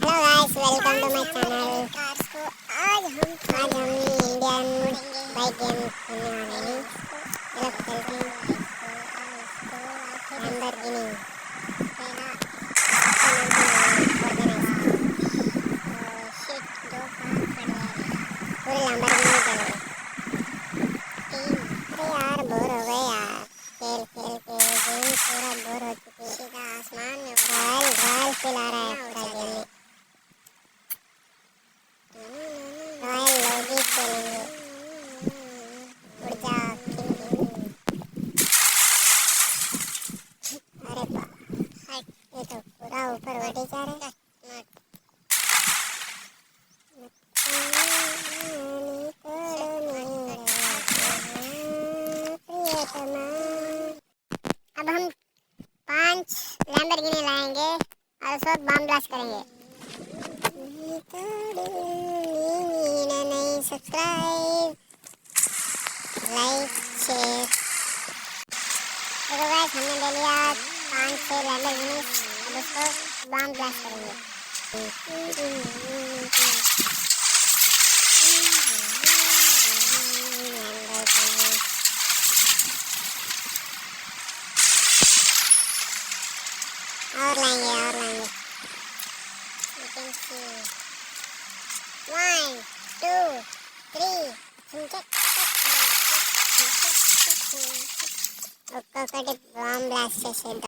Hello guys, welcome to my channel. आज हम Indian bike game खेलने वाले हैं। चलो खेलते हैं। लैम्बोर्गिनी पूरे लैम्बोर्गिनी चलेंगे। अरे यार, बोर हो गए यार, खेल खेल के गेम पूरा बोर हो चुकी है। सीधा आसमान में रॉयल रॉयल फील आ रहा है पूरा गेम में। रॉयल लॉजिक खेलेंगे। उड़ जा किंग। अरे ये तो पूरा ऊपर उड़ जा रहा है। अब हम 5 लैम्बोर्गिनी लाएंगे और उस वक्त बम ब्लास्ट करेंगे। नहीं सब्सक्राइब, लाइक, शेयर। देखो गाइस, हमने ले लिया 5-6 लैम्बोर्गिनी। अब उसको बम ब्लास्ट करेंगे। और लाएंगे और लाएंगे। You can see 1, 2, 3 ఒక్కొక్కటి బాంబ్ బ్లాస్ట్ చేసేద్దాం.